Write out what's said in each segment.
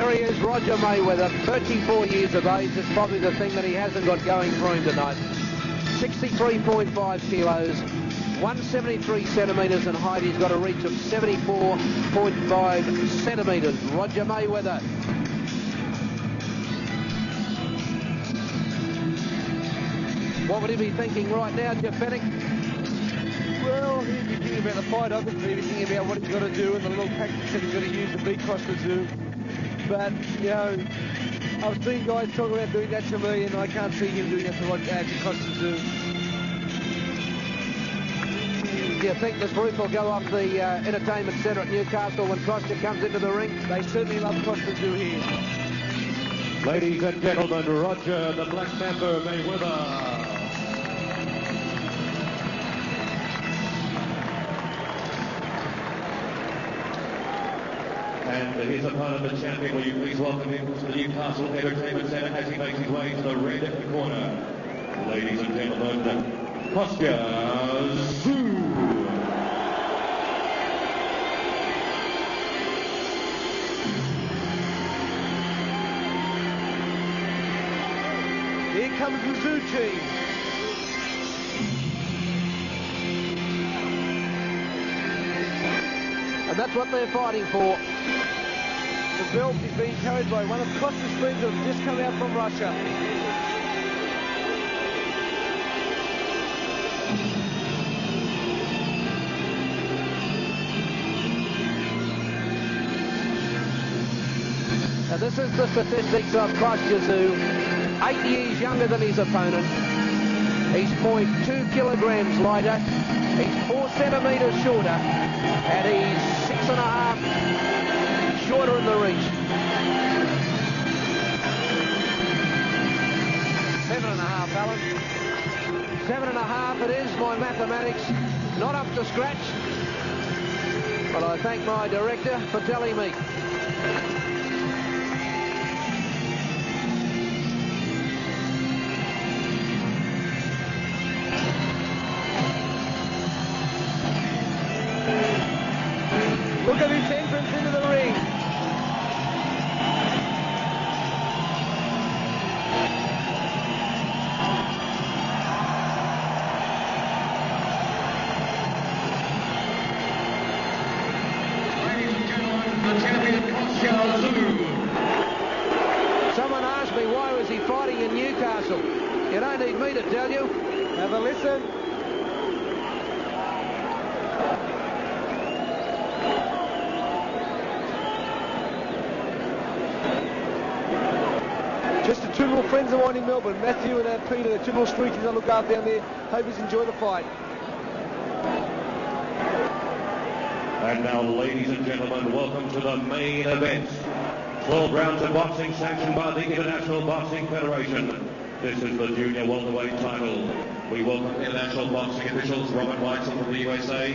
There he is, Roger Mayweather, 34 years of age. It's probably the thing that he hasn't got going for him tonight. 63.5 kilos, 173 centimetres in height. He's got a reach of 74.5 centimetres. Roger Mayweather. What would he be thinking right now, Jeff Fennick? Well, he'd be thinking about the fight, obviously. He'd be thinking about what he's got to do and the little tactics that he's got to use to beat Costa Tszyu. But, you know, I've seen guys talk about doing that to me, and I can't see him doing that to Costa Tszyu. Do you think this roof will go off the entertainment centre at Newcastle when Costa comes into the ring? They certainly love Costa Tszyu here. Ladies and gentlemen, Roger the Black Mamba Mayweather. And his opponent, the champion, will you please welcome him to the Newcastle Entertainment Centre as he makes his way to the red corner. Ladies and gentlemen, Costa Tszyu. Here comes the Tszyu team. And that's what they're fighting for. The belt is being carried by one of Costa's friends who have just come out from Russia. Now this is the statistics of Costa Tszyu. 8 years younger than his opponent. He's 0.2 kilograms lighter. He's 4 centimetres shorter. And he's 6.5 shorter in the reach. 7.5, Alan. 7.5 it is. My mathematics not up to scratch. But I thank my director for telling me. Look at his entrance into the ring. Ladies and gentlemen, the champion Costa Tszyu. Someone asked me why was he fighting in Newcastle. You don't need me to tell you. Have a listen. Just the two little friends of mine in Melbourne, Matthew and Peter, the two little streakies I look after down there. Hope you enjoy the fight. And now, ladies and gentlemen, welcome to the main event. 12 rounds of boxing sanctioned by the International Boxing Federation. This is the junior welterweight title. We welcome international boxing officials Robert Weitzel from the USA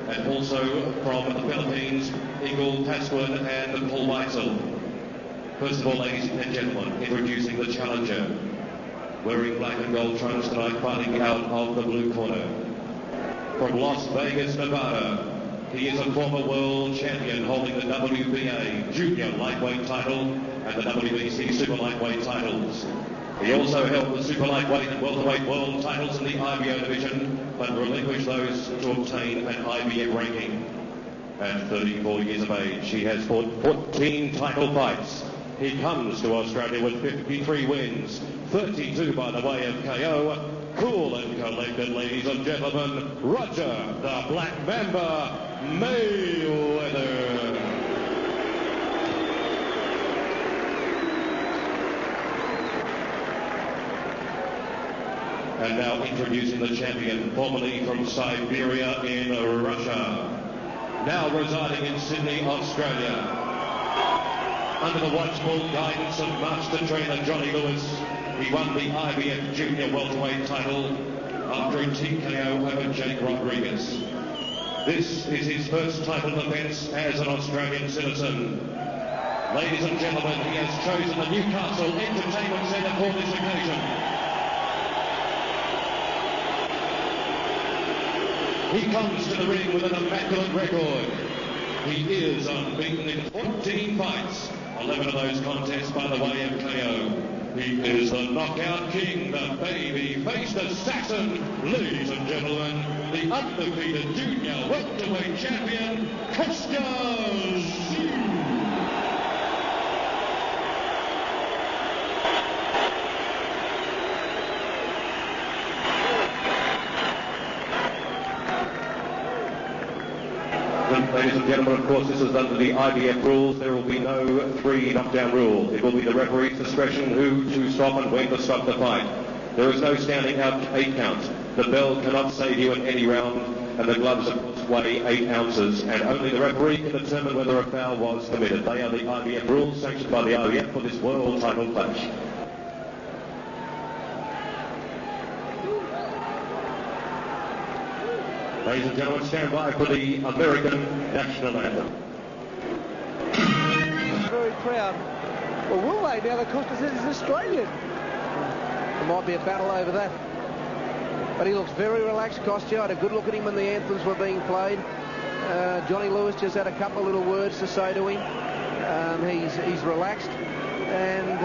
and also from the Philippines, Eagle Pasquin and Paul Weitzel. First of all, ladies and gentlemen, introducing the challenger. Wearing black and gold trunks tonight, fighting out of the blue corner. From Las Vegas, Nevada, he is a former world champion holding the WBA junior lightweight title and the WBC super lightweight titles. He also held the super lightweight and welterweight world titles in the IBO division, but relinquished those to obtain an IBF ranking. At 34 years of age, he has fought 14 title fights. He comes to Australia with 53 wins, 32 by the way of KO. Cool and collected, ladies and gentlemen, Roger the Black Mamba Mayweather. And now introducing the champion, formerly from Siberia in Russia, now residing in Sydney, Australia. Under the watchful guidance of master trainer Johnny Lewis, he won the IBF Junior Welterweight title after a TKO over Jake Rodriguez. This is his first title defence as an Australian citizen. Ladies and gentlemen, he has chosen the Newcastle Entertainment Centre for this occasion. He comes to the ring with an immaculate record. He is unbeaten in 14 fights, 11 of those contests by the way of KO. He is the knockout king, the baby-faced assassin, ladies and gentlemen, the undefeated junior welterweight champion, Kostya Tszyu. Ladies and gentlemen, of course, this is under the IBF rules. There will be no 3 knockdown rule. It will be the referee's discretion who to stop and when to stop the fight. There is no standing out 8 counts. The bell cannot save you in any round, and the gloves of course weigh 8 ounces, and only the referee can determine whether a foul was committed. They are the IBF rules sanctioned by the IBF for this world title clash. Ladies and gentlemen, stand by for the American national anthem. Very proud. Well, will they now that Costa says he's Australian? There might be a battle over that. But he looks very relaxed, Kostya. I had a good look at him when the anthems were being played. Johnny Lewis just had a couple of little words to say to him. He's relaxed. And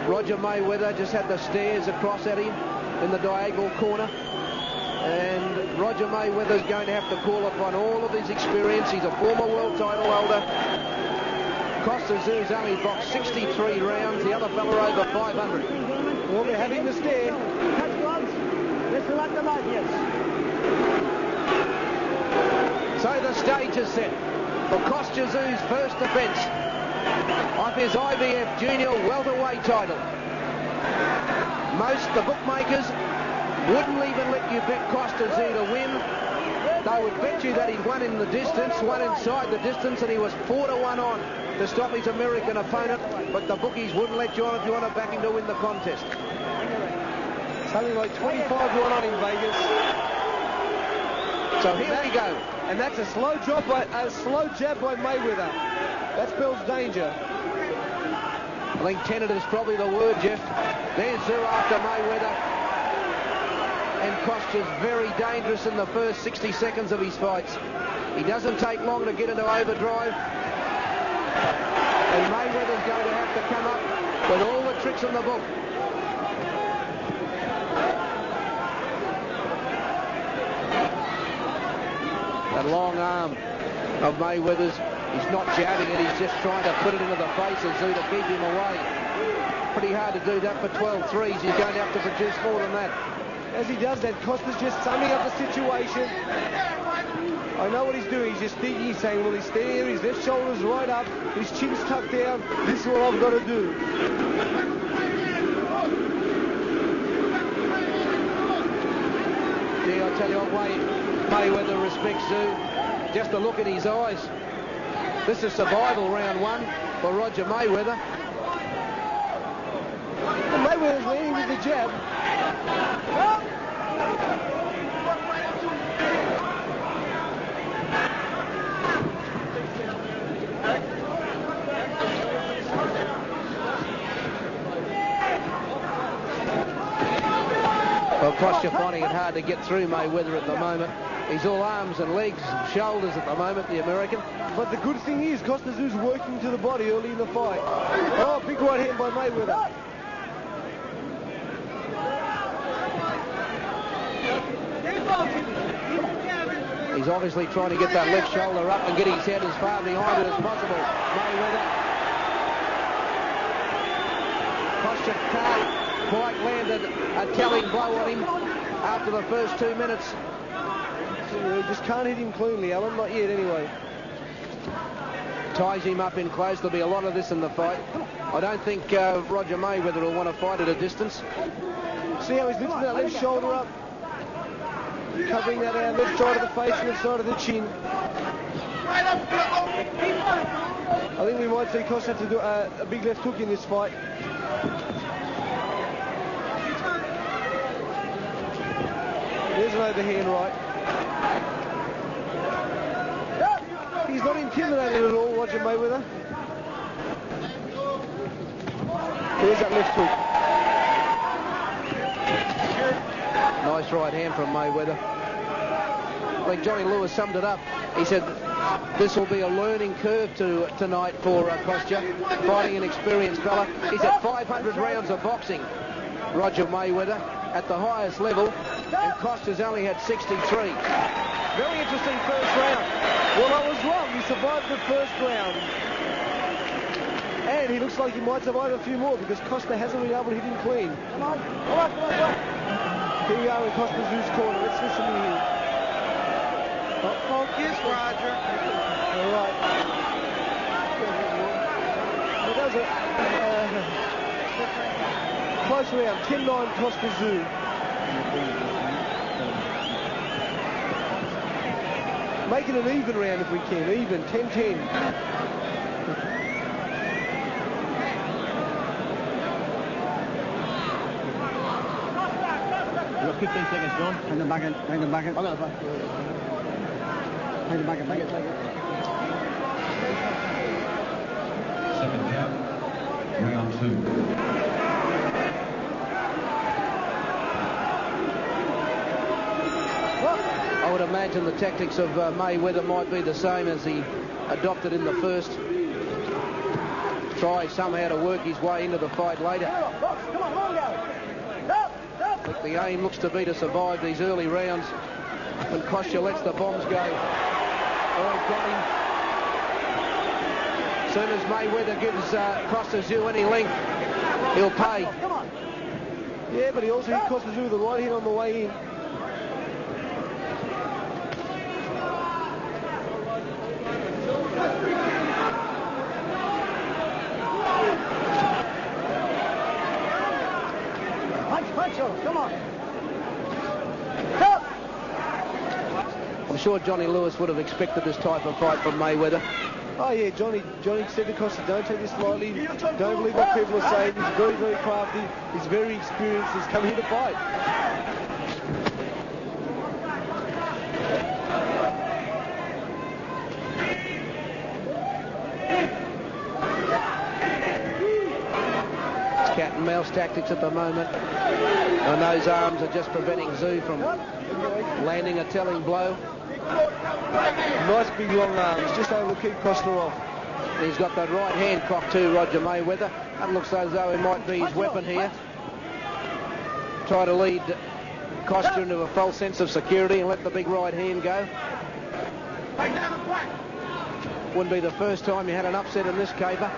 Roger Mayweather just had the stares across at him in the diagonal corner. And Roger Mayweather's going to have to call upon all of his experience. He's a former world title holder. Kostya Tszyu's only boxed 63 rounds, the other fella over 500. Well, they're having the stare. Catch gloves. Let's select the light, yes. So the stage is set for Kostya Tszyu's first defence of his IBF junior welterweight title. Most, the bookmakers, wouldn't even let you bet Kostya Tszyu to win. They would bet you that he'd won in the distance, won inside the distance, and he was 4-1 on to stop his American opponent. But the bookies wouldn't let you on if you want to back him to win the contest. Something like 25-1 on in Vegas. So here we go. And that's a slow jab by Mayweather. That spells danger. I think tentative's probably the word, Jeff. There's Tszyu after Mayweather. And Kostya's very dangerous in the first 60 seconds of his fights. He doesn't take long to get into overdrive. And Mayweather's going to have to come up with all the tricks in the book. That long arm of Mayweather's, he's not jabbing it, he's just trying to put it into the face of Tszyu to keep him away. Pretty hard to do that for 12 threes. He's going to have to produce more than that. As he does that, Kostya's just summing up the situation. I know what he's doing. He's just thinking, he's saying, well, he's there, his left shoulder's right up, his chin's tucked down. This is what I've got to do. Yeah, I tell you what, Mayweather respects Tszyu. Just a look at his eyes. This is survival round 1 for Roger Mayweather. And Mayweather's leading with the jab. Well, Kostya finding it hard to get through Mayweather at the moment. He's all arms and legs and shoulders at the moment, the American. But the good thing is, Kostya Tszyu's working to the body early in the fight. Oh, big right hand by Mayweather. He's obviously trying to get that left shoulder up and get his head as far behind it as possible. Mayweather. Kostya can't quite land a telling blow on him after the first 2 minutes. You just can't hit him cleanly, Alan. Not yet, anyway. Ties him up in close. There'll be a lot of this in the fight. I don't think Roger Mayweather will want to fight at a distance. See how he's lifting that left shoulder up? Covering that out, left side of the face and left side of the chin. I think we might see Kostya have to do a big left hook in this fight. There's an overhand right. He's not intimidated at all, Roger Mayweather. There's that left hook. Nice right hand from Mayweather. I think Johnny Lewis summed it up. He said This will be a learning curve tonight for Kostya, fighting an experienced fella. He's at 500 rounds of boxing, Roger Mayweather, at the highest level, and Kostya's only had 63. Very interesting first round. Well, I was wrong. He survived the first round. And he looks like he might survive a few more because Costa hasn't been able to hit him clean. Come on. Here we are in Costa Zoo's corner. Let's listen to him. Focus, Roger. All right. That was a close round. 10-9 Costa Zoo. Make it an even round if we can. Even. 10-10. You got 15 seconds, John. Hang the back in. Hang the back in. Hang the back in. Take it. Second count, round 2. I would imagine the tactics of Mayweather might be the same as he adopted in the first. Try somehow to work his way into the fight later. I think the aim looks to be to survive these early rounds when Kostya lets the bombs go. Oh, he got him. As soon as Mayweather gives Costa Zoo any length, he'll pay. Yeah, but he also hit Costa Zoo with the right hand on the way in. Come on. I'm sure Johnny Lewis would have expected this type of fight from Mayweather. Oh yeah, Johnny said to Costa, don't take this lightly. Don't believe what people are saying. He's very, very crafty. He's very experienced. He's come here to fight. Cat and mouse tactics at the moment, and those arms are just preventing Zoo from landing a telling blow. Nice big long arms, just able to keep Costa off. He's got that right hand cocked too, Roger Mayweather. That looks as though it might be his weapon here. Try to lead Costa into a false sense of security and let the big right hand go. Wouldn't be the first time you had an upset in this caper.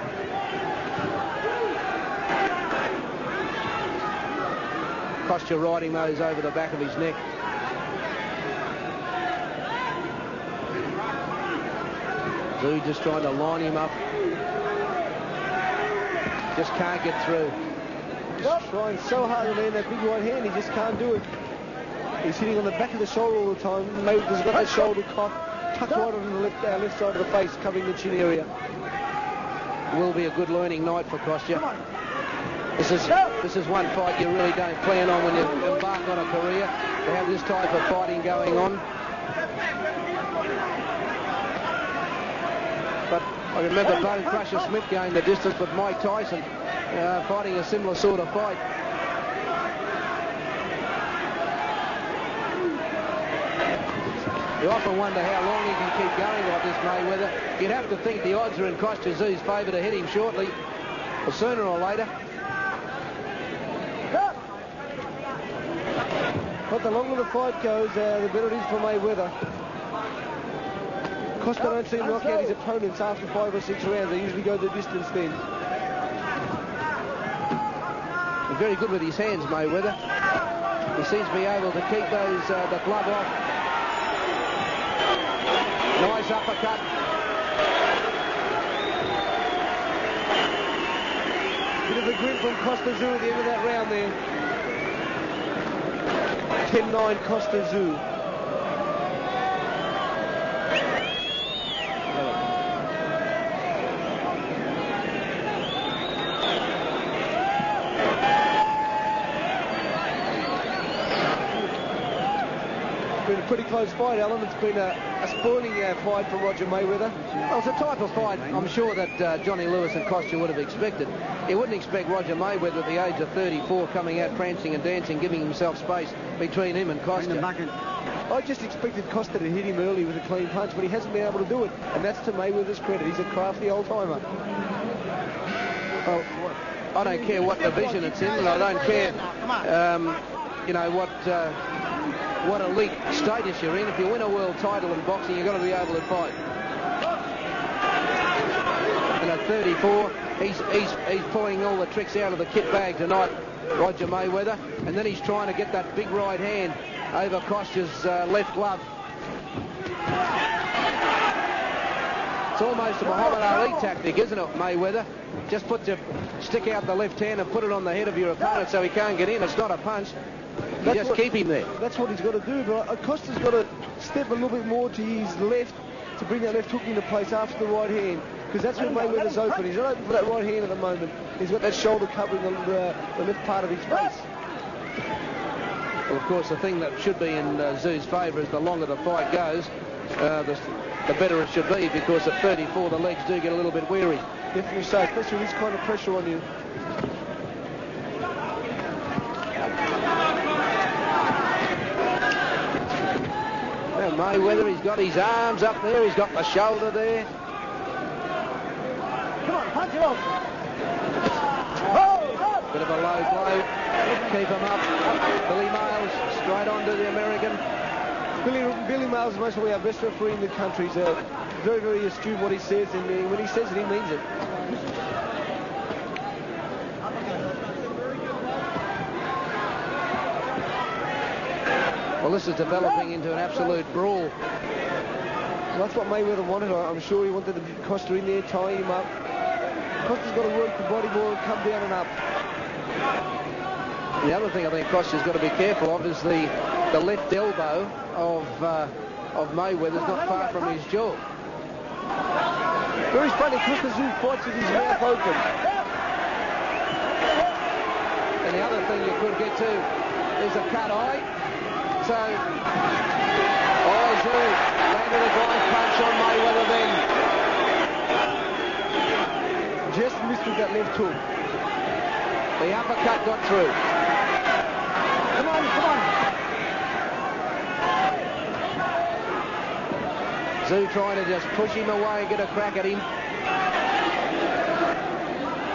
Kostya riding those over the back of his neck. Zoo just trying to line him up. Just can't get through. Just trying so hard to land that big right hand, he just can't do it. He's hitting on the back of the shoulder all the time. Mayweather's got that shoulder tucked right on the left side of the face, covering the chin area. Will be a good learning night for Kostya. This is one fight you really don't plan on when you embark on a career, to have this type of fighting going on. But I remember Bone Crusher Smith going the distance with Mike Tyson, fighting a similar sort of fight. You often wonder how long he can keep going like this, Mayweather. You'd have to think the odds are in Kostya Zoo's favour to hit him shortly, or sooner or later. But the longer the fight goes, the better it is for Mayweather. Costa don't seem to knock out his opponents after 5 or 6 rounds. They usually go the distance then. He's very good with his hands, Mayweather. He seems to be able to keep those the glove off. Nice uppercut. Bit of a grip from Costa Zoo at the end of that round there. 10-9 Costa Zoo. It's been a pretty close fight, Alan. It's been a spoiling fight for Roger Mayweather. Well, it's a type of fight I'm sure that Johnny Lewis and Kostya would have expected. He wouldn't expect Roger Mayweather at the age of 34 coming out prancing and dancing, giving himself space between him and Kostya. I just expected Costa to hit him early with a clean punch, but he hasn't been able to do it. And that's to Mayweather's credit. He's a crafty old-timer. Well, I don't care what division it's in, and I don't care, you know, what elite status you're in. If you win a world title in boxing, you've got to be able to fight. And at 34, he's pulling all the tricks out of the kit bag tonight, Roger Mayweather, and then he's trying to get that big right hand over Costa's left glove. It's almost a Muhammad Ali tactic, isn't it, Mayweather? Just stick out the left hand and put it on the head of your opponent so he can't get in. It's not a punch. You just keep him there. That's what he's got to do, but Costa's got to step a little bit more to his left to bring that left hook into place after the right hand, because that's when Mayweather's open. He's not open for that right hand at the moment. He's got that shoulder covering the left part of his face. Well, of course, the thing that should be in Zoo's favour is the longer the fight goes, the better it should be, because at 34 the legs do get a little bit weary. Definitely so, especially with this kind of pressure on you. Well, Mayweather, he's got his arms up there, he's got the shoulder there. Come on, punch it off. Bit of a low blow, keep him up. Billy Miles straight on to the American. Billy Miles is most probably our best referee in the country. He's very, very astute what he says, and when he says it, he means it. Well, this is developing into an absolute brawl. Well, that's what Mayweather wanted. I'm sure he wanted Costa in there, tying him up. Costa's got to work the body more and come down and up. The other thing I think Costa's got to be careful of is the left elbow of Mayweather's not far from his jaw. Very funny, Costa Tszyu fights with his mouth open. And the other thing you could get to is a cut eye. So, Tszyu landed a drive punch on Mayweather then. Just missed with that left hook. The uppercut got through. Come on, come on. Tszyu trying to just push him away and get a crack at him.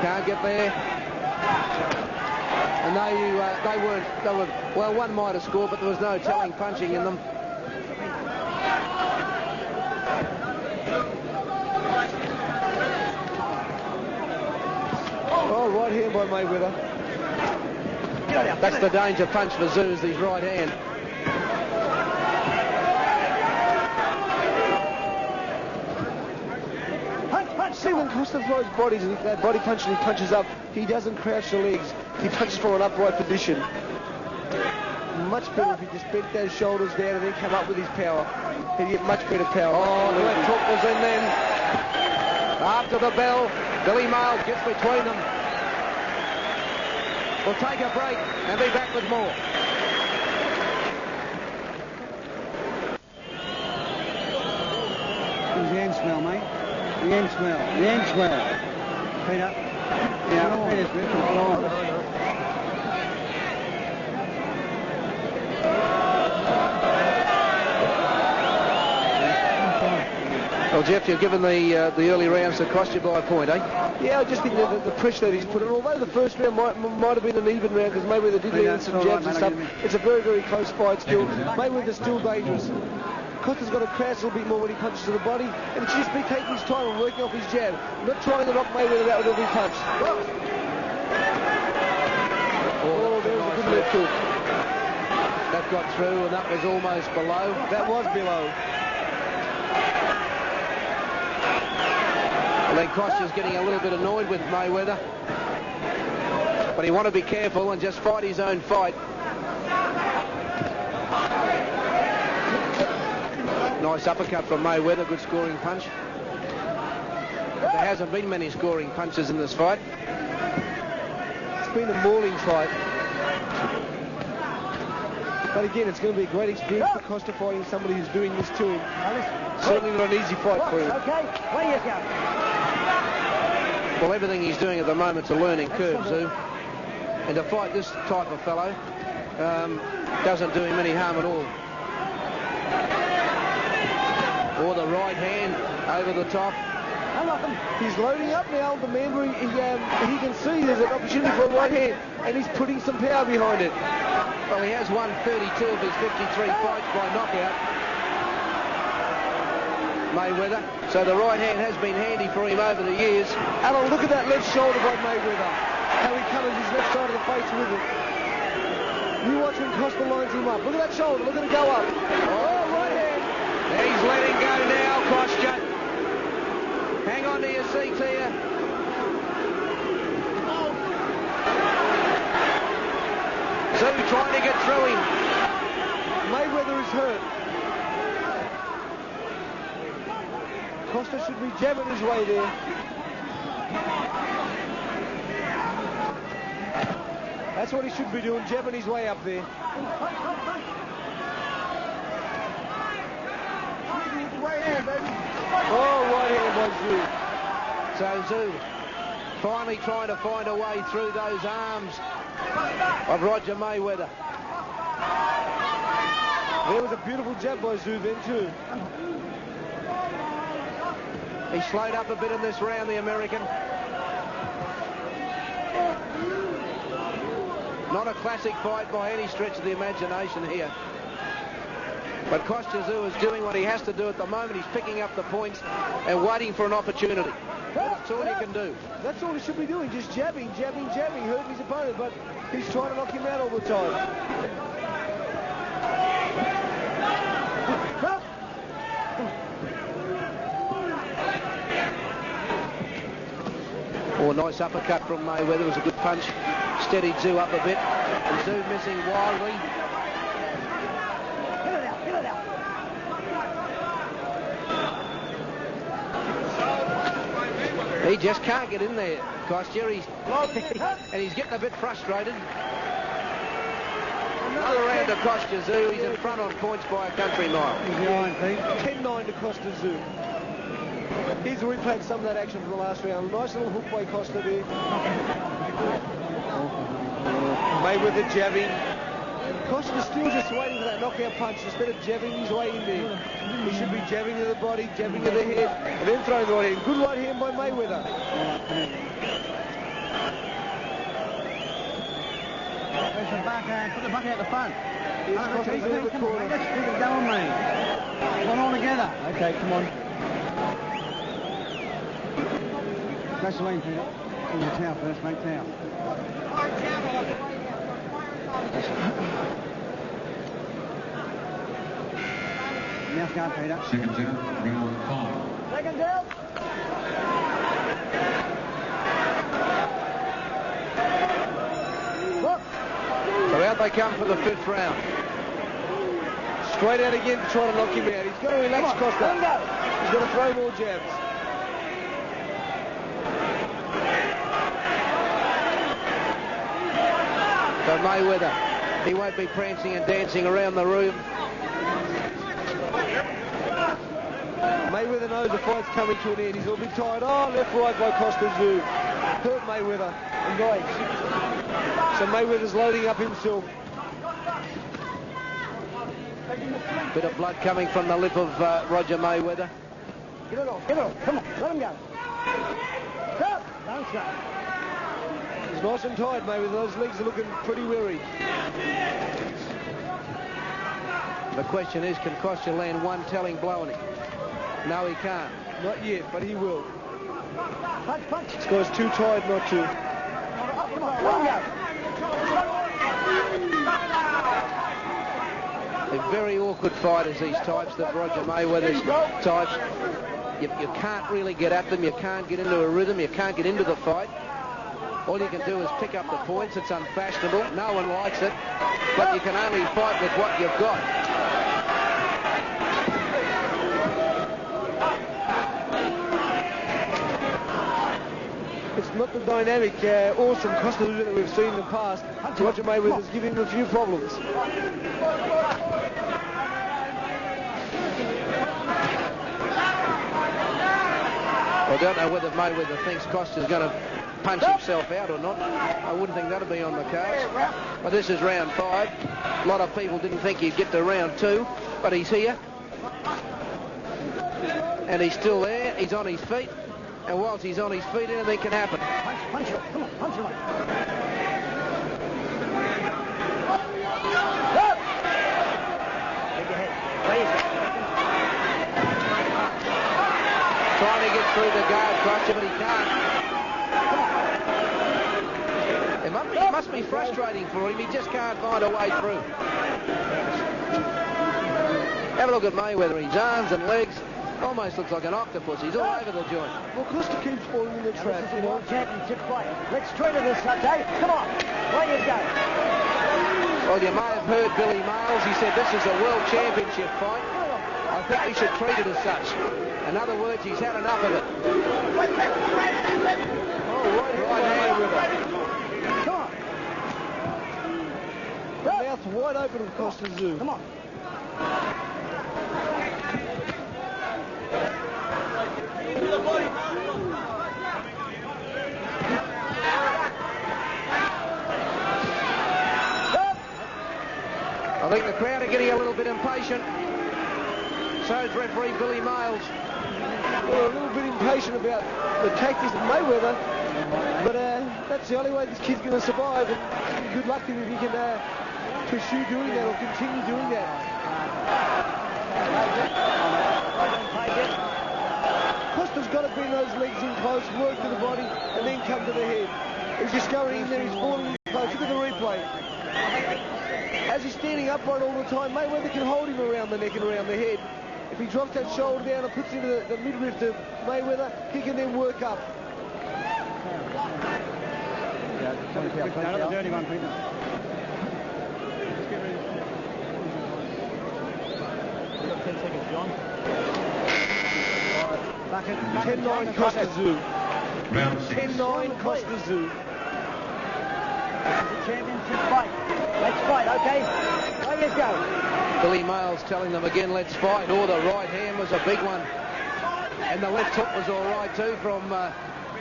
Can't get there. And they were, well, one might have scored, but there was no telling punching in them. Oh, right hand by Mayweather. That's the danger punch for Tszyu, is his right hand. See, when Costa throws bodies and that body punch and he punches up, he doesn't crouch the legs. He punches from an upright position. Much better if he just bent those shoulders down and then come up with his power. He'd get much better power. Oh, the left hook was in then. After the bell, Billy Miles gets between them. We'll take a break and be back with more. Who's the end smell, mate? The end smell. The end smell. Peter. Yeah, Peter's bit. Well, Jeff, you've given the early rounds that cost you by a point, eh? Yeah, I just think that the pressure that he's put in, although the first round might have been an even round because Mayweather did land some jabs and stuff, it's a very, very close fight still. Mayweather's still dangerous. Costa's got to crouch a little bit more when he punches to the body, and it should just be taking his time and working off his jab, not trying to knock Mayweather out with every punch. Oh, there was a good left hook. That got through, and that was almost below. That was below. Well, then Costa's getting a little bit annoyed with Mayweather, but he wanted to be careful and just fight his own fight. Nice uppercut from Mayweather, good scoring punch. There hasn't been many scoring punches in this fight. It's been a mauling fight. But again, it's going to be a great experience for Costa fighting somebody who's doing this to him. Certainly not an easy fight for him. Okay, where you go? Well, everything he's doing at the moment's a learning curve, Tszyu. And to fight this type of fellow doesn't do him any harm at all. Or the right hand over the top. He's loading up now. The man, he can see there's an opportunity for a right hand, and he's putting some power behind it. Well, he has won 32 of his 53 fights by knockout, Mayweather. So the right hand has been handy for him over the years. Alan, look at that left shoulder by Mayweather. How he covers his left side of the face with it. You watch when Costa lines him up. Look at that shoulder. Look at it go up. Oh, right hand. He's letting go now, Costa. Hang on to your seats here. Tszyu trying to get through him. Mayweather is hurt. Costa should be jabbing his way there. That's what he should be doing, jabbing his way up there. Oh, right hand by Tszyu. So Tszyu finally trying to find a way through those arms of Roger Mayweather. There was a beautiful jab by Tszyu then too. He slowed up a bit in this round, the American. Not a classic fight by any stretch of the imagination here. But Kostya Tszyu is doing what he has to do at the moment. He's picking up the points and waiting for an opportunity. That's all he can do. That's all he should be doing, just jabbing, jabbing, jabbing, hurting his opponent, but he's trying to knock him out all the time. Oh, nice uppercut from Mayweather. It was a good punch. Steadied Tszyu up a bit. And Tszyu missing wildly. He just can't get in there, Kostya. And he's getting a bit frustrated. Another round of Kostya Tszyu. He's in front on points by a country mile. He's behind, Pete. 10-9 to Kostya Tszyu. He's replayed some of that action from the last round. Nice little hook by Costa there. Mayweather jabbing. Costa's still just waiting for that knockout punch instead of jabbing his way in there. He should be jabbing to the body, jabbing to the head, and then throwing the right hand. Good right hand by Mayweather. There's the backhand. Put the bucket out the front. Here's Costa in the corner. Let's keep it going, mate. One all together. Okay, come on. Vaseline for you. In your towel first, mate, towel. Mouth guard, Peter. Second down, round 5. Second down. So out they come for the 5th round. Straight out again to try to knock him out. He's got to relax Costa. He's got to throw more jabs. So Mayweather, he won't be prancing and dancing around the room. Mayweather knows the fight's coming to an end. He's a little bit tired. Oh, left right by Kostya Tszyu. Hurt Mayweather. And guys. So Mayweather's loading up himself. Bit of blood coming from the lip of Roger Mayweather. Get it off, get it off. Come on, let him go. Stop. Don't stop. He's nice and tired, Mayweather. Those legs are looking pretty weary. The question is, can Kostya land one telling blow on him? No, he can't. Not yet, but he will. Punch, punch. This guy's too tired not to. Come on, let him go. They're very awkward fighters, these types, that Roger Mayweather's types. You can't really get at them. You can't get into a rhythm. You can't get into the fight. All you can do is pick up the points. It's unfashionable. No one likes it. But you can only fight with what you've got. It's not the dynamic, awesome Costa that we've seen in the past. Roger Mayweather's giving him a few problems. I don't know whether Mayweather thinks Costa's going to punch himself out or not. I wouldn't think that'll be on the cards. But this is round 5. A lot of people didn't think he'd get to round 2. But he's here. And he's still there. He's on his feet. And whilst he's on his feet, anything can happen. Punch him. Come on, punch him. Trying to get through the guard crusher, but he can't. It must be frustrating for him. He just can't find a way through. Have a look at Mayweather. His arms and legs almost looks like an octopus. He's all over the joint. Well, Costa keeps falling in the trap. This is a world championship fight. Let's treat it as such, eh? Come on. Where you go? Well, you may have heard Billy Miles. He said this is a world championship fight. I think we should treat it as such. In other words, he's had enough of it. Right hand with it. Come on. The mouth wide open of Costa Tszyu. Come on. I think the crowd are getting a little bit impatient. So's referee Billy Miles. Well, a little bit impatient about the tactics of Mayweather, but that's the only way this kid's going to survive. And good luck to him if he can pursue doing that or continue doing that. Costa's got to bring those legs in close, work to the body, and then come to the head. He's just going in there, he's falling in close. Look at the replay. As he's standing upright all the time, Mayweather can hold him around the neck and around the head. If he drops that shoulder down and puts into the midriff to Mayweather, he can then work up. Another dirty one, Peter. We've got 10 seconds, John. 10-9 Costa Tszyu. Round 6. 10-9 Costa Tszyu. This is a championship fight. Let's fight, okay? Where you go? Billy Miles telling them again, let's fight. Oh, the right hand was a big one. And the left hook was all right too from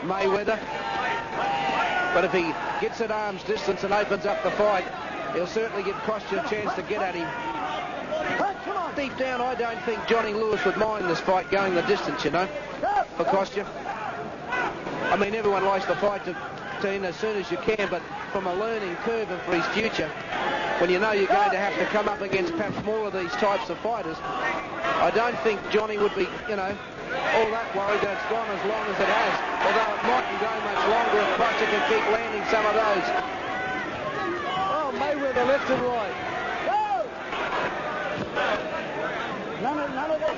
Mayweather. But if he gets at arm's distance and opens up the fight, he'll certainly give Kostya a chance to get at him. Deep down, I don't think Johnny Lewis would mind this fight going the distance, you know, for Kostya. I mean, everyone likes the fight to end as soon as you can, but from a learning curve and for his future, when you know you're going to have to come up against perhaps more of these types of fighters, I don't think Johnny would be, you know, all that worried that it's gone as long as it has, although it mightn't go much longer if Kostya can keep landing some of those. Oh, Mayweather left and right. None of this.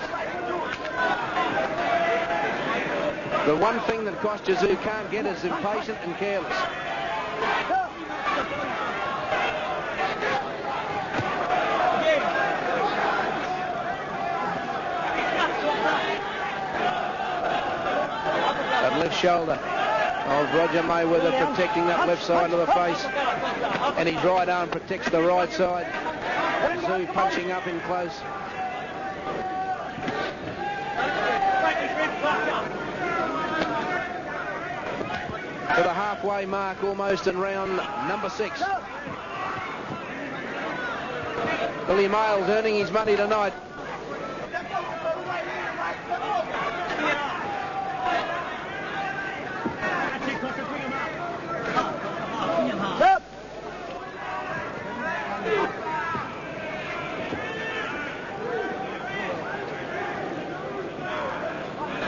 The one thing that Kostya Tszyu can't get is impatient and careless. That left shoulder of Roger Mayweather protecting that left side of the face, and his right arm protects the right side. Tszyu punching up in close. To the halfway mark, almost in round number 6. Billy Miles earning his money tonight.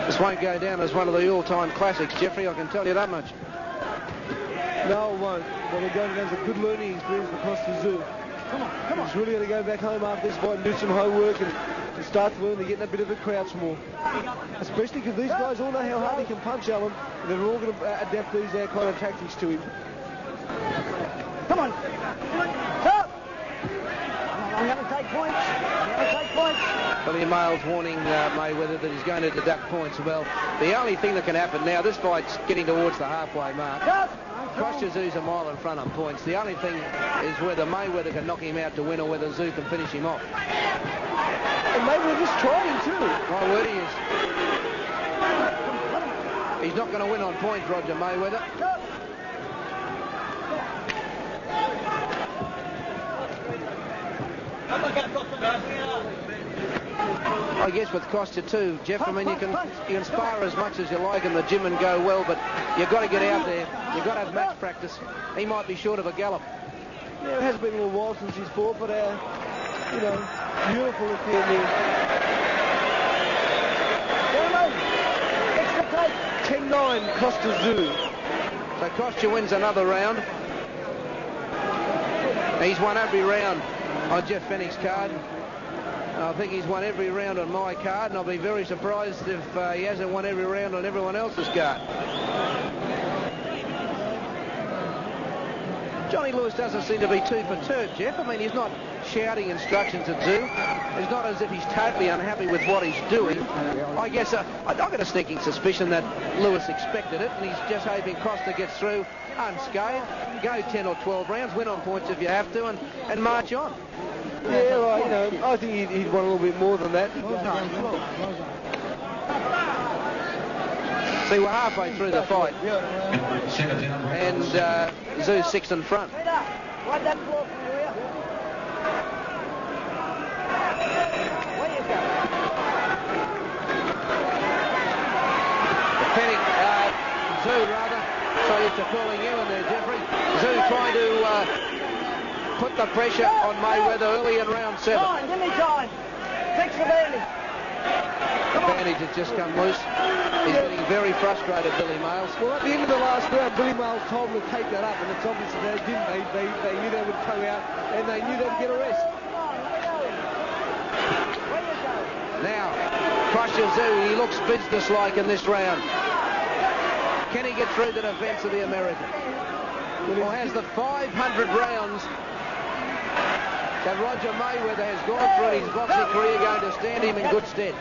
This won't go down as one of the all-time classics, Jeffrey, I can tell you that much. No, it won't. But we're going to have a good learning experience for Costa Tszyu. Come on. He's really going to go back home after this fight and do some homework and start to learn to get a bit of a crouch more. Especially because these guys all know how hard he can punch Alan, and they're all going to adapt these kind of tactics to him. Come on. Stop. I'm going to take points. Billy Miles warning Mayweather that he's going to deduct points. Well, the only thing that can happen now, this fight's getting towards the halfway mark. Kostya Tszyu's a mile in front on points. The only thing is whether Mayweather can knock him out to win or whether Tszyu can finish him off. And Mayweather's trying too. My word, he is. He's not going to win on points, Roger Mayweather. I guess with Costa too, Jeff, I mean, you can spar as much as you like in the gym and go well, but you've got to get out there. You've got to have match practice. He might be short of a gallop. Yeah, it has been a little while since he's fought, but, you know, beautiful at the end there. 10-9, Costa Zoo. So Costa wins another round. He's won every round on Jeff Fennick's card. I think he's won every round on my card, and I'll be very surprised if he hasn't won every round on everyone else's card. Johnny Lewis doesn't seem to be too perturbed, Jeff. I mean, he's not shouting instructions at Zoo. It's not as if he's totally unhappy with what he's doing. I guess I've got a sneaking suspicion that Lewis expected it, and he's just hoping Costa gets through unscathed, go 10 or 12 rounds, win on points if you have to, and march on. Yeah, well, you know, I think he'd want a little bit more than that. See, we're halfway through the fight, and Zoo's 6th in front. Wipe that floor from your ear. Where you go? Fennick, Zoo rather, sorry for calling you in there, Jeffrey. Zoo trying to put the pressure on Mayweather early in round 7. Time, give me time. Fix the bandage. The bandage has just come loose. He's getting very frustrated, Billy Miles. Well, at the end of the last round, Billy Miles told him to take that up, and it's obvious they didn't. They knew they would come out, and they knew they'd get a rest. Now, Crusher Zoo, he looks businesslike in this round. Can he get through the defence of the American? Or has the 500 rounds that Roger Mayweather has gone through in his boxing career going to stand him in good stead?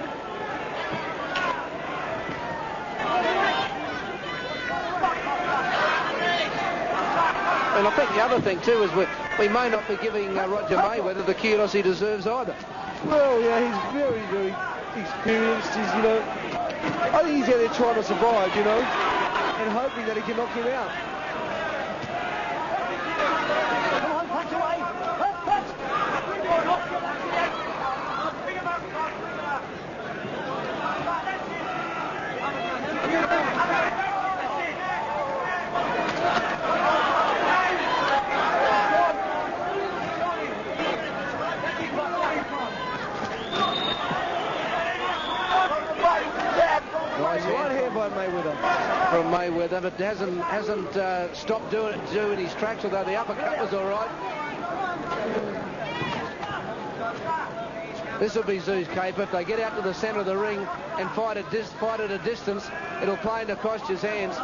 And I think the other thing too is we may not be giving Roger Mayweather the kudos he deserves either. Well, yeah, he's very, very experienced. He's, you know, I think he's out there trying to survive, you know, and hoping that he can knock him out. Come on, punch away. Punch. Right here by Mayweather. From Mayweather, but hasn't stopped doing his tracks, although the uppercut was all right. This will be Zoo's caper. If they get out to the centre of the ring and fight at a distance, it'll play into Costa's hands.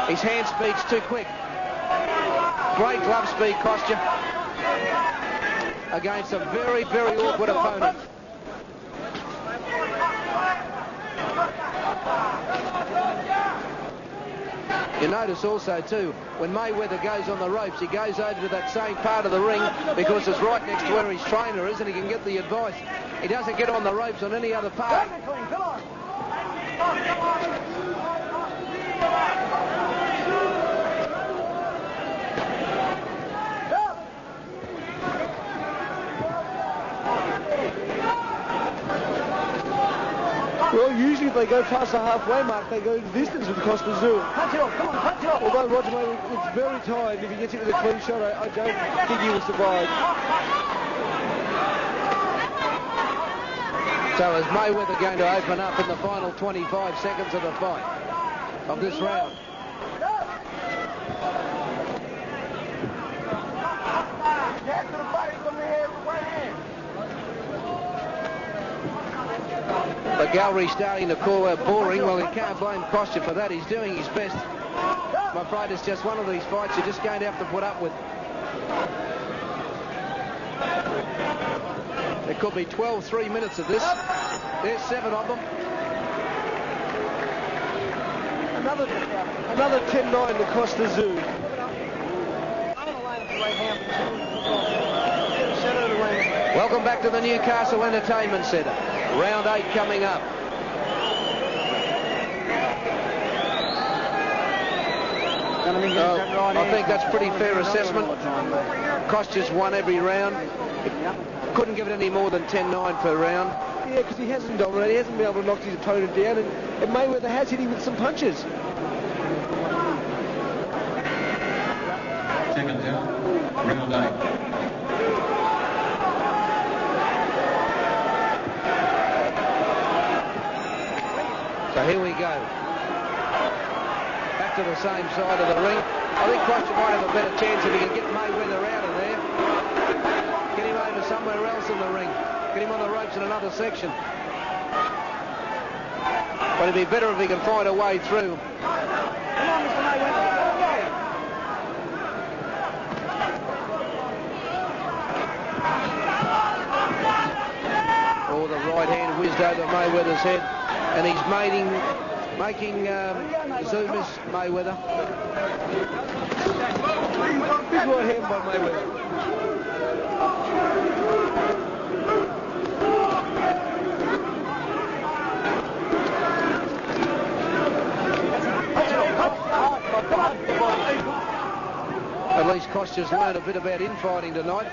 His hand speed's too quick. Great glove speed, Costa, against a very, very awkward opponent. You notice also too, when Mayweather goes on the ropes, he goes over to that same part of the ring because it's right next to where his trainer is and he can get the advice. He doesn't get on the ropes on any other part. Come on. Well, usually if they go past the halfway mark, they go the distance with Costa Zoo. Punch it off. Come on, punch it off. Although Roger Mayweather looks very tired, if he gets it with a clean shot, I don't think he will survive. So is Mayweather going to open up in the final 25 seconds of the fight, of this round? The gallery starting to call out boring. Well, he can't blame Costa for that. He's doing his best. I'm afraid it's just one of these fights you're just going to have to put up with. There could be 3 minutes of this. There's 7 of them. Another 10-9 to Costa Zoo. Welcome back to the Newcastle Entertainment Centre. Round 8 coming up. I think that's pretty fair assessment. Costa's won every round. Couldn't give it any more than 10-9 per round. Yeah, because he hasn't dominated. He hasn't been able to knock his opponent down, and Mayweather has hit him with some punches. Seconds out. Round 8. So here we go. Back to the same side of the ring. I think Crusher might have a better chance if he can get Mayweather out of there. Get him over somewhere else in the ring. Get him on the ropes in another section. But it'd be better if he can find a way through. Come on, Mr. Mayweather. Oh, the right hand whizzed over Mayweather's head, and he's making Zoo miss Mayweather. Big right hand by Mayweather. At least Costa's learned a bit about infighting tonight.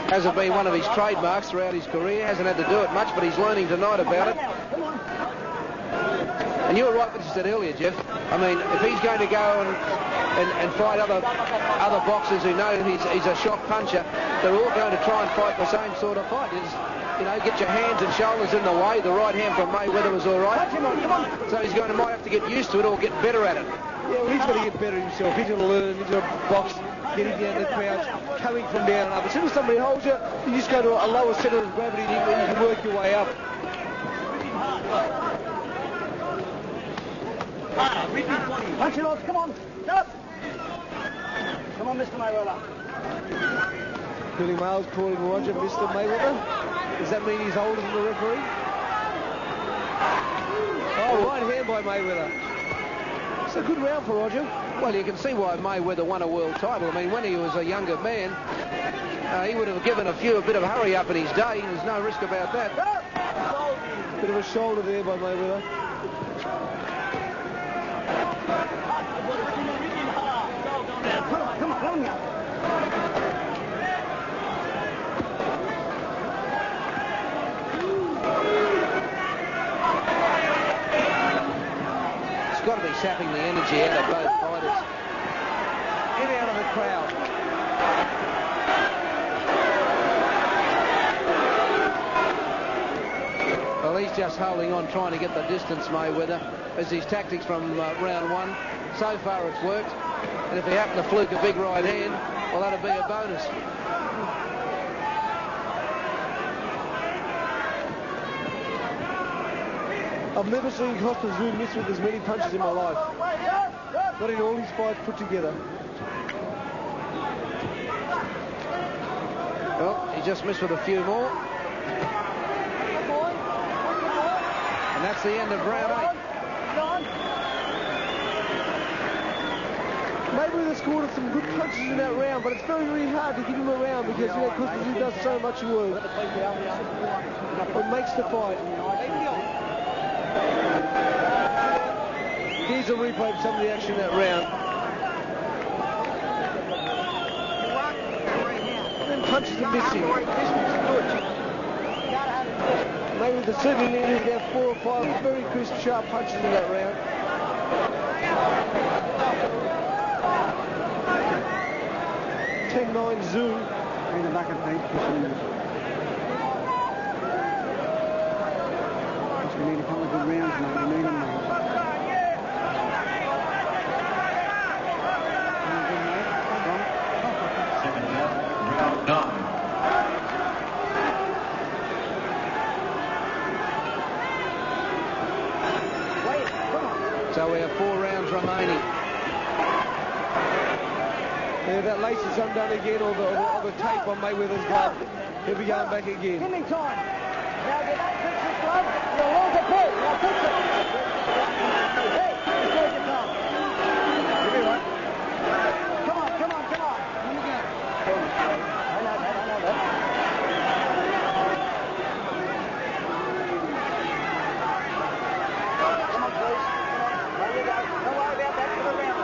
Hasn't been one of his trademarks throughout his career. Hasn't had to do it much, but he's learning tonight about it. And you were right what you said earlier, Jeff. I mean, if he's going to go and fight other boxers who know he's a shock puncher, they're all going to try and fight the same sort of fight. You know, get your hands and shoulders in the way. The right hand from Mayweather was all right. So he's might have to get used to it or get better at it. Yeah, well, he's got to get better himself. He's got to learn. He's got to box, getting down the crouch, coming from down and up. As soon as somebody holds you, you just go to a lower centre of gravity and you can work your way up. Punch it off, come on. Up. Come on, Mr. Mayweather. Billy Miles calling Roger Mr. Mayweather. Does that mean he's older than the referee? Oh, right hand by Mayweather. It's a good round for Roger. Well, you can see why Mayweather won a world title. I mean, when he was a younger man, he would have given a bit of hurry up in his day. There's no risk about that. Bit of a shoulder there by Mayweather. Come on. It's got to be sapping the energy out of both fighters. Get out of the crowd. Well, he's just holding on, trying to get the distance, Mayweather, as his tactics from round one. So far it's worked. And if he happened to fluke a big right hand, well, that'd be a bonus. I've never seen Costa Zoo miss with as many punches in my life. Not in all his fights put together. Well, he just missed with a few more. And that's the end of round 8. Mayweather scored some good punches in that round, but it's very, very hard to give him a round because, you know, Costa Zoo does so much work. It makes the fight. Here's a replay of some of the action in that round. And punches are missing. Mayweather certainly needed to have 4 or 5 very crisp, sharp punches in that round. 10-9 Zoo. In the back of the we need a couple of good rounds, mate. We need them, mate. Seconds out. Round 9. So we have 4 rounds remaining. Yeah, that lace is undone again, or the tape on Mayweather's glove. He'll be going back again. Give me time. Now get that picture club. You'll lose the pull. Now fix it. Hey, just take your time. Give me one. Come on. Let me go. I know that. Come on, please. There you go. Don't worry about that for the round.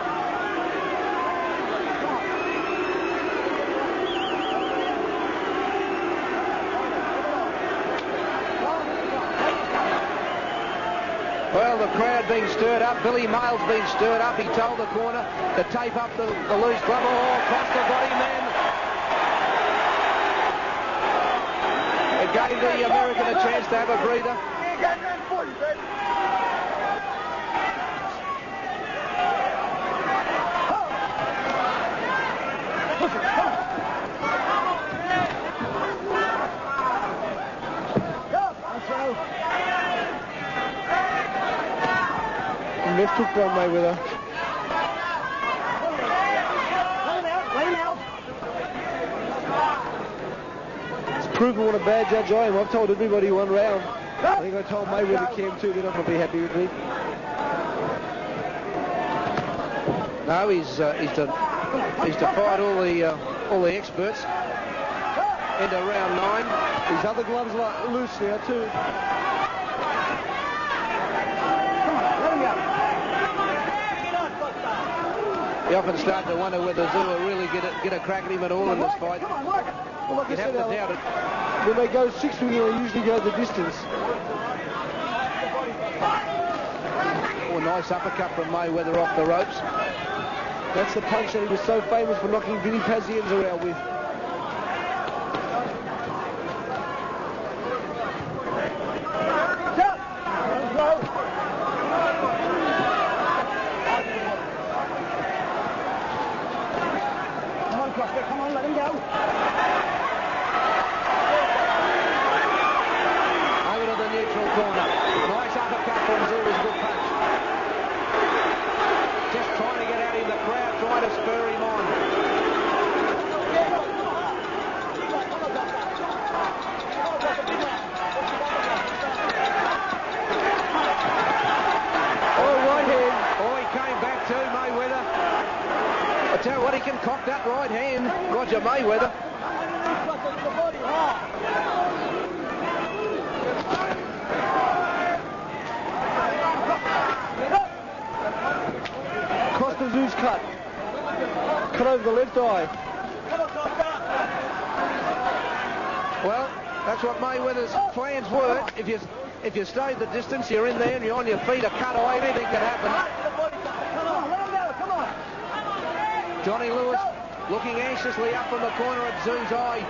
Come on. Well, the crowd being stirred up. Billy Mail's been stirred up. He told the corner to tape up the loose glove. Oh, Costa got him then. It gave the American a chance to have a breather. Left hook by Mayweather. Lay him out. It's proven what a bad judge I am. I've told everybody one round. I think I told Mayweather Cam too. They're not going to be happy with me. No, he's defied all the experts into round 9. His other gloves are loose now too. You often start to wonder whether Zoo will really get a crack at him at all in this fight. Well, like I You'd have said, to Alan, doubt it. when they go 6 ring, they usually go the distance. Oh, nice uppercut from Mayweather off the ropes. That's the punch that he was so famous for knocking Vinny Pazienza around with. Come on, let him go. Over to the neutral corner. Nice uppercut from Zoo. Was a good punch. Just trying to get out in the crowd, trying to spur him on. Oh, right hand. Oh, he came back too, Mayweather. I tell you what, he can cock that right hand, Roger Mayweather. Costa Zoo's cut. Cut over the left eye. Well, that's what Mayweather's plans were. If you stay the distance, you're in there and you're on your feet, a cut away, anything can happen. Johnny Lewis looking anxiously up from the corner at Zoo's eye.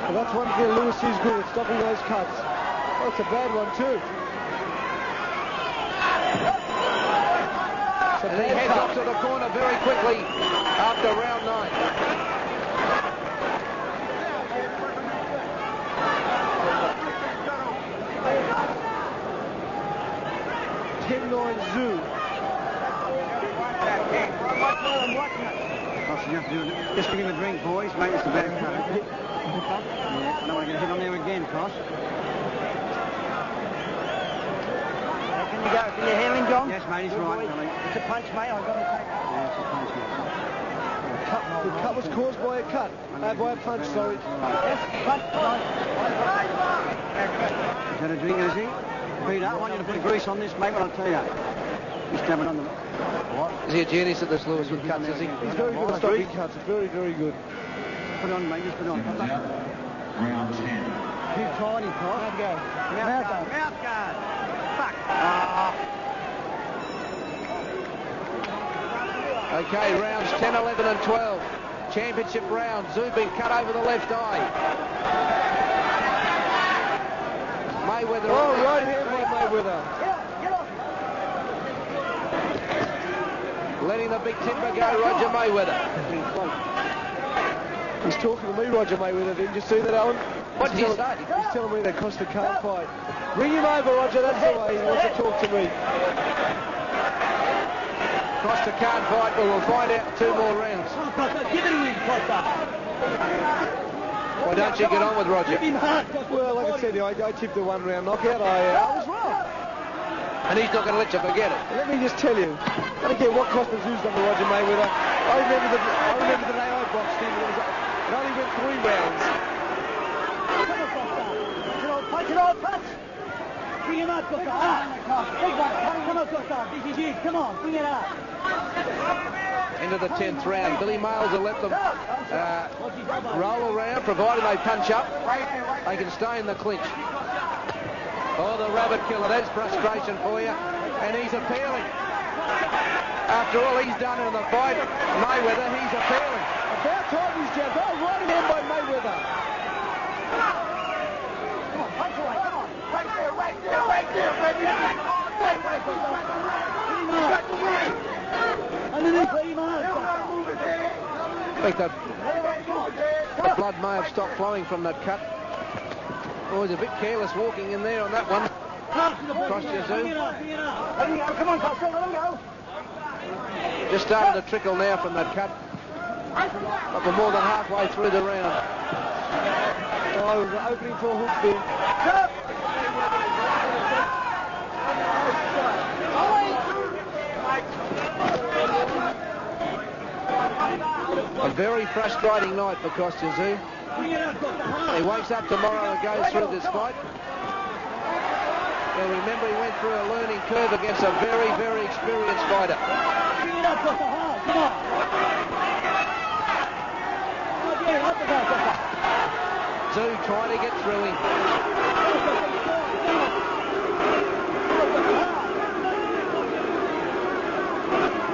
Well, that's one thing Lewis is good at, stopping those cuts. Oh, it's a bad one too. And he heads up to the corner very quickly after round 9. 10-9 Zoo. Just to give him a drink, boys. Make this a better cut. Yeah, I don't want to get hit on there again, Cross. Can you go? Can you hear him, John? Yes, mate, he's right, Billy. It's a punch, mate. I've got to take it. Yeah, it's a punch, mate. The cut was caused by a cut. By a punch, sorry. Yes, punch. Is that a drink, is he? Peter, I want you to put grease on this, mate, what I'll tell you. Just jab it on the... What? Is he a genius at this, Lewis, with cuts, is he? He's very good at stopping cuts. Very, very good. Put it on, mate, just put it on. Round 10. Too tiny, Cross. Have a go. Mouth guard. Mouth guard. Fuck. Okay, rounds 10, 11 and 12. Championship round. Zoo being cut over the left eye. Mayweather. Oh, right hand by Mayweather. Letting the big timber go, Roger Mayweather. He's talking to me, Roger Mayweather. Didn't you see that, Alan? What did he say? He's telling me that Costa can't fight. Bring him over, Roger. That's the way he wants to talk to me. Costa can't fight, but we'll find out 2 more rounds. Give it a win, Costa. Why don't you get on with Roger? Well, like I said, I tipped a 1-round knockout. I was wrong. And he's not going to let you forget it. Let me just tell you, I don't care what Costa Zoo's done to Roger Mayweather. I remember the day I boxed him. It only went 3 rounds. Punch it all, punch. Bring him up, Costa. Big one. Come on, Costa. This is it. Come on, bring it up. into the 10th round. Billy Miles will let them roll around, provided they punch up. They can stay in the clinch. Oh, the rabbit killer, that's frustration for you. And he's appealing. After all he's done in the fight, Mayweather, he's appealing. About time he's jabbed. Oh, right hand by Mayweather. Come on, punch away, come on. Right there, baby. Underneath, let him on. I think that the blood may have stopped flowing from that cut. Oh, he's a bit careless walking in there on that one. Cross Yazoo. Let him go, come on, Costa, let him go. Just starting to trickle now from that cut. But we're more than halfway through the round. Oh, the opening for a hook spin. A very frustrating night for Kostya. He wakes up tomorrow and goes through this fight. And remember, he went through a learning curve against a very, very experienced fighter. Bring it up, Costa, hard, come on. Okay, up the guy, Costa. Zoo trying to get through him.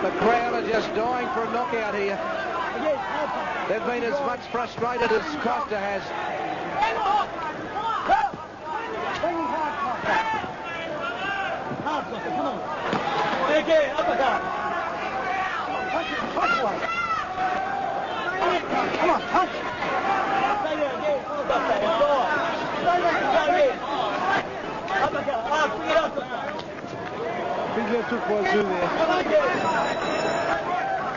The crowd are just dying for a knockout here. They've been as much frustrated as Costa has. Bring him hard, Costa. Hard, Costa, come on. Okay, up the guy. Punch it, punch away. Come on, punch. Stay there, again. Stay there. Up the guy. Bring it up, Costa. Big left hook by Zoo there.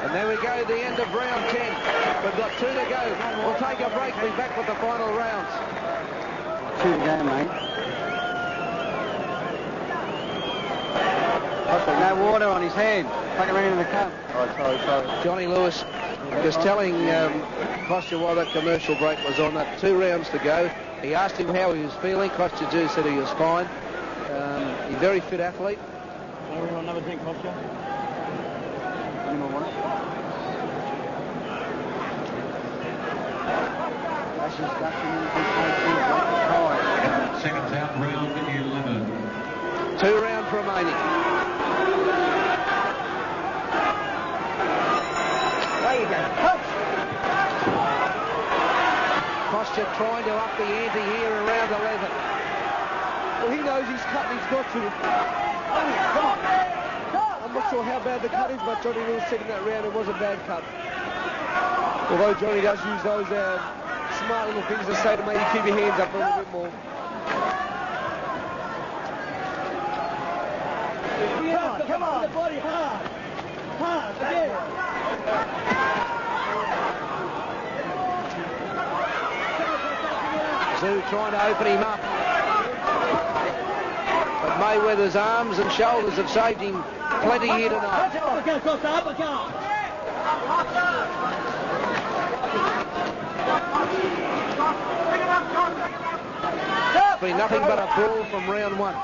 And there we go, the end of round 10. We've got 2 to go. We'll take a break. We'll be back with the final rounds. 2 to go, mate. No water on his hand. Take it around in the cup. Oh, sorry. Johnny Lewis just telling Kostya while that commercial break was on that 2 rounds to go. He asked him how he was feeling. Kostya said he was fine. He's a very fit athlete. Another drink, Kostya. Any more water? Seconds out, round 11. 2 rounds remaining. There you go. Punch. Kostya trying to up the ante here around 11. Well, he knows he's cut and he's got to. Come on. I'm not sure how bad the cut is, but Johnny Lewis said in that round it was a bad cut. Although Johnny does use those smart little things to say to maybe keep your hands up a little bit more. Come on. The body hard. Hard, again. Zoo trying to open him up. But Mayweather's arms and shoulders have saved him plenty here tonight. Uppercut, Costa, uppercut. It's been nothing but a brawl from round 1.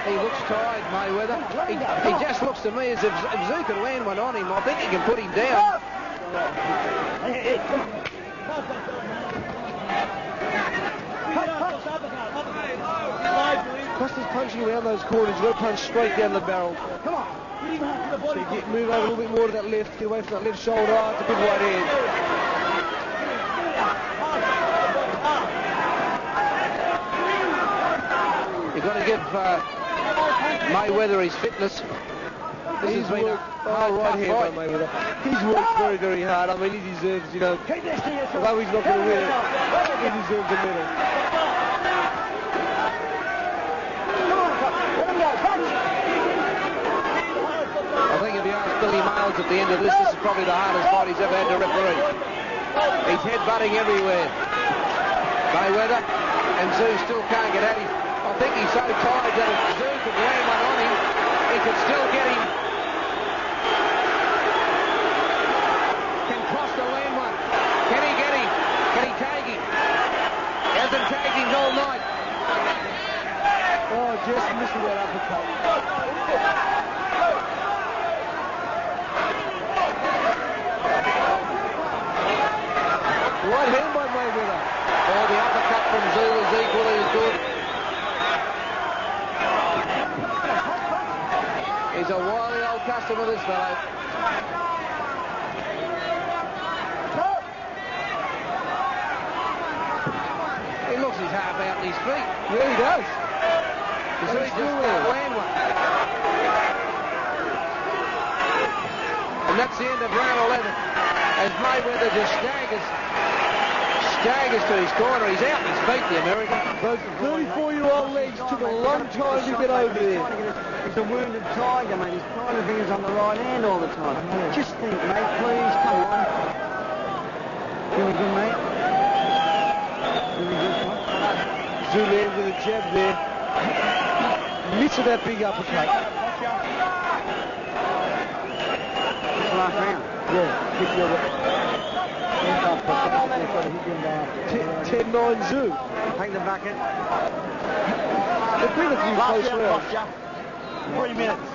He looks tired, Mayweather. He just looks to me as if Zoo could land one on him. I think he can put him down. Costa's punching around those corners. You've got to punch straight down the barrel. Come on. So you move over a little bit more to that left. Get away from that left shoulder. Oh, it's a good right hand. You've got to give Mayweather his fitness. He's worked right here by Mayweather. He's worked very, very hard. I mean, he deserves, although he's not going to win it, he deserves a medal. I think if you ask Billy Miles at the end of this is probably the hardest fight he's ever had to referee. He's headbutting everywhere. Mayweather and Zoo still can't get at him. I think he's so tired that if Zoo could land one on him, he could still get him. Can Costa land one? Can he get him? Can he tag him? Hasn't tagged him all night. Oh, just missing that uppercut. Right hand by Mayweather. Oh, the uppercut from Zulu is equally as good. He's a wily old customer, this fellow. He looks his half out in his feet. Yeah, he does. He's really just land one. And that's the end of round 11. As Mayweather just staggers to his corner. He's out in his feet, the American. Those 34-year-old legs took a long time to get over there. He's a wounded tiger, mate. He's trying to fingers on the right hand all the time. Just think, mate, please, come on. Feeling good, mate? Feeling good, mate? Zulu with a jab there. Missing that big uppercut. It's last round. Yeah, kick the other. 10-9 Zoo. Take the bucket. There's been a few close rounds. 3 minutes.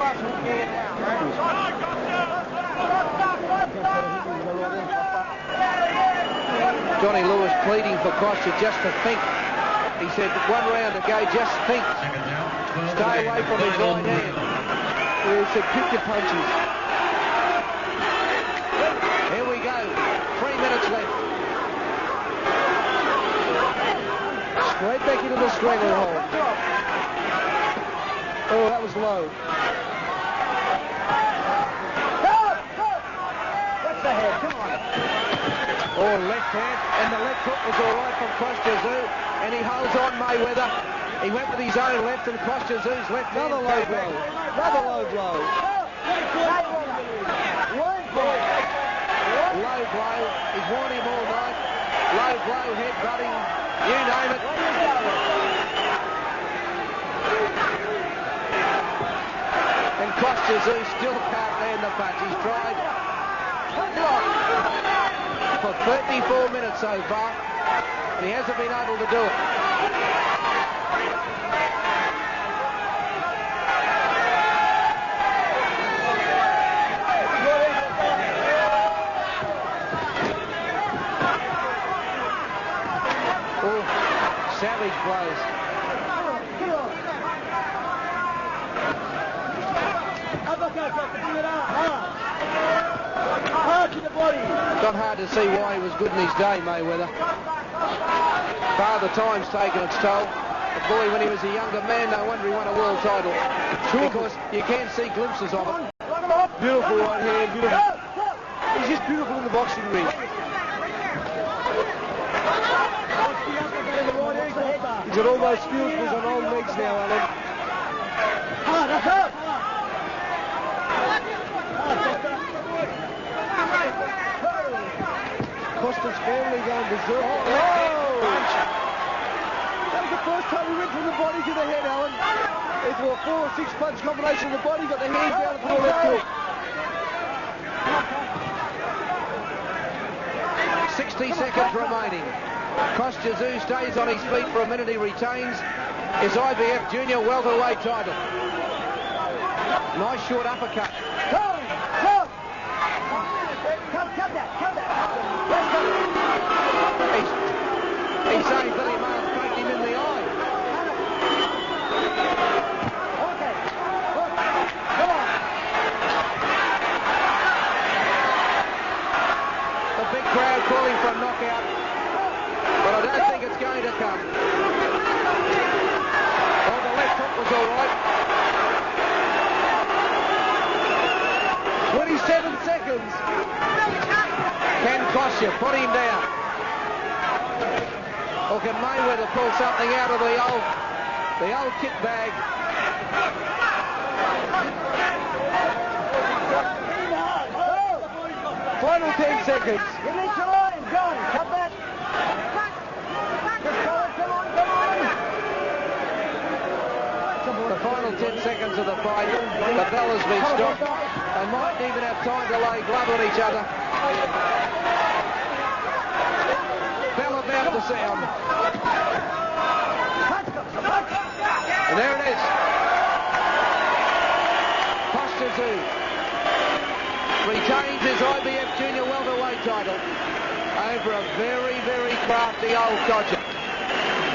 Johnny Lewis pleading for Costa just to think. He said, 1 round to go, just think. Stay away from his right hand. Yeah, he said, pick your punches. Here we go. 3 minutes left. Straight back into the stranglehold. Oh, that was low. What's the head? Come on. Oh, left hand, and the left hook was all right from Costa Zoo, and he holds on Mayweather. He went with his own left, and Costa Zoo's left hand. Another low blow. Another low blow. Low blow. He's worn him all night. Low blow, headbutting, you name it. And Costa Zoo still can't land the punch. He's tried for 34 minutes so far, and he hasn't been able to do it. Oh, savage blows. Not hard to see why he was good in his day, Mayweather. Father Time's taken its toll. The boy, when he was a younger man, no wonder he won a world title. Because you can see glimpses of it. Beautiful right hand, beautiful. He's just beautiful in the boxing ring. He's got all those skills for his old legs now, Alan. Costa's family going berserk. Oh! That was the first time he went from the body to the head, Alan. Into a 4 or 6 punch combination of the body, got the hands down and put a left hook. 60 seconds remaining. Costa Zoo stays on his feet for a minute. He retains his IBF junior welterweight title. Nice short uppercut. He's saying Billy Miles poked him in the eye. The big crowd calling for a knockout, but I don't think it's going to come. Oh, the left hook was all right. 27 seconds. Can Costa put him down? Or can Mayweather pull something out of the old kit bag? Final 10 seconds. Give me time, John. Cut that. Just go, come on, come on. The final 10 seconds of the fight. The bell has been stopped. They mightn't even have time to lay glove on each other. Bell about to sound. And there it is. Costa Tszyu retains his IBF Junior Welterweight title over a very, very crafty old codger.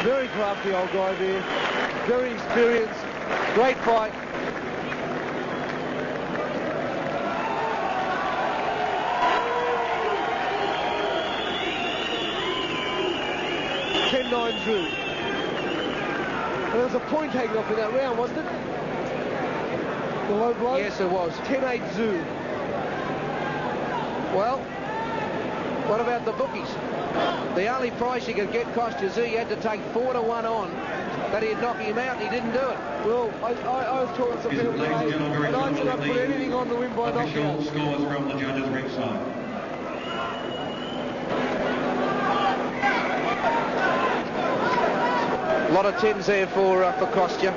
Very crafty old guy there. Very experienced. Great fight. Drew. There was a point taken off in that round, wasn't it? The low blow? Yes, it was. 10-8 Tszyu. Well, what about the bookies? The only price you could get Costa Tszyu, you had to take 4-1 on that he'd knock him out, and he didn't do it. Well, I was talking to some people today, and I said I'd put anything on the win by knockout. Official scores from the judges' ringside. A lot of 10s there for Kostya.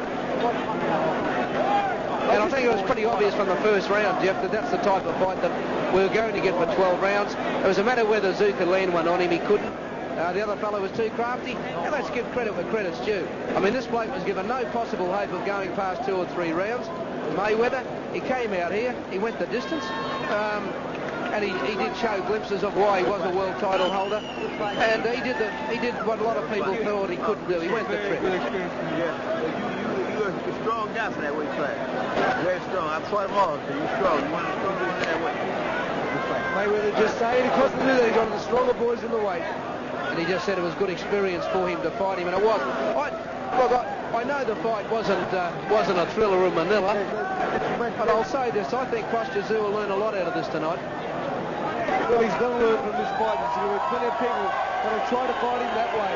And I think it was pretty obvious from the first round, Jeff, that that's the type of fight that we were going to get for 12 rounds. It was a matter whether Tszyu could land one on him. He couldn't. The other fellow was too crafty. And let's give credit where credit's due. I mean, this bloke was given no possible hope of going past 2 or 3 rounds. Mayweather, he came out here. He went the distance. And he did show glimpses of why he was a world title holder, and he did what a lot of people thought he couldn't do. He went the trick. Yeah, you're a strong guy for that weight class. Very strong. I've fought him all, so you're strong. You want to go in that weight. Mayweather just saying because of that, he's one of the stronger boys in the weight. And he just said it was good experience for him to fight him, and it was. I know the fight wasn't a thriller in Manila, but I'll say this: I think Costa Tszyu will learn a lot out of this tonight. Well, he's going to learn from this fight. There's going to be plenty of people that will try to fight him that way.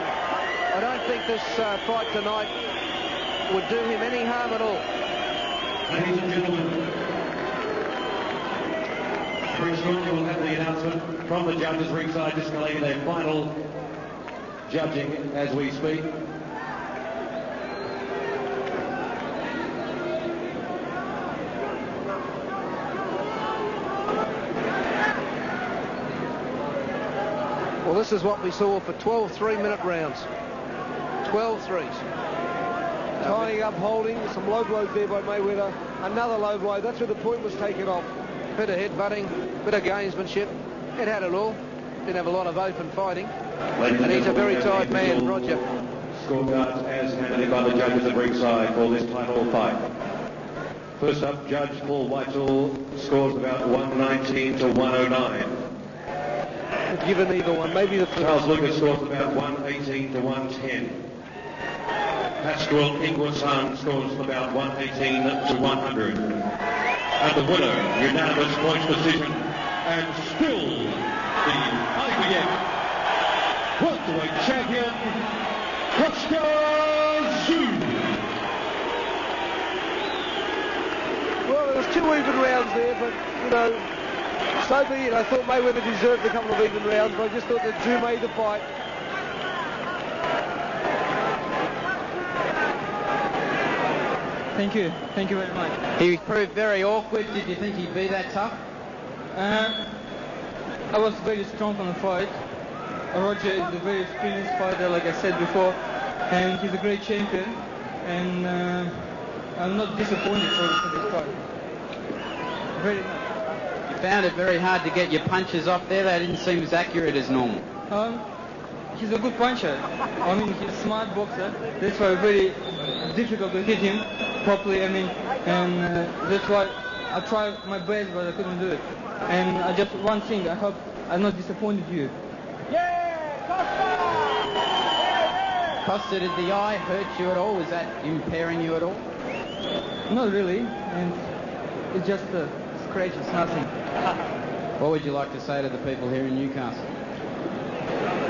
I don't think this fight tonight would do him any harm at all. Ladies and gentlemen, very shortly we'll have the announcement from the judges' ringside, just collecting their final judging as we speak. Well, this is what we saw for 12 3-minute rounds. 12 threes. Tying up, holding, some low blows there by Mayweather. Another low blow. That's where the point was taken off. Bit of headbutting, bit of gamesmanship. It had it all. Didn't have a lot of open fighting. And he's a very tight man, Roger. Scorecards as handed by the judges at ringside for this title fight. First up, Judge Paul Whitehall scores about 119 to 109. Given either one, maybe the first. Charles Lucas scores about 118 to 110. Pascual Iguasan scores about 118 to 100. And the winner, unanimous points decision, and still the IBF welterweight champion, Costa Tszyu. Well, there was 2 even rounds there, but, you know, so be it. I thought Mayweather deserved a couple of even rounds, but I just thought that Tszyu made the fight. Thank you very much. He proved very awkward. Did you think he'd be that tough? I was very strong on the fight. Roger is a very experienced fighter, like I said before, and he's a great champion, and I'm not disappointed for this fight. Very much. You found it very hard to get your punches off there. They didn't seem as accurate as normal. He's a good puncher. I mean, he's a smart boxer. That's why very difficult to hit him properly. I mean, and that's why I tried my best, but I couldn't do it. And just one thing, I hope I'm not disappointed you. Costa, did the eye hurt you at all? Was that impairing you at all? Not really, and it's just a scratch. It's nothing. What would you like to say to the people here in Newcastle?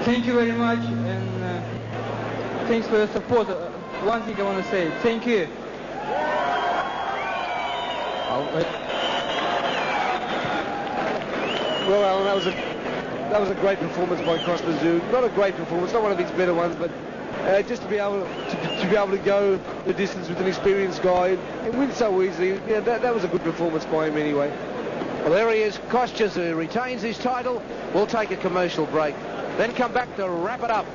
Thank you very much, and thanks for your support. One thing I want to say, thank you. Well, Alan, that was a great performance by Costa Tszyu. Not a great performance, not one of his better ones, but just to be able to go the distance with an experienced guy and win so easily. Yeah, that was a good performance by him anyway. Well, there he is, Kostya retains his title. We'll take a commercial break, then come back to wrap it up.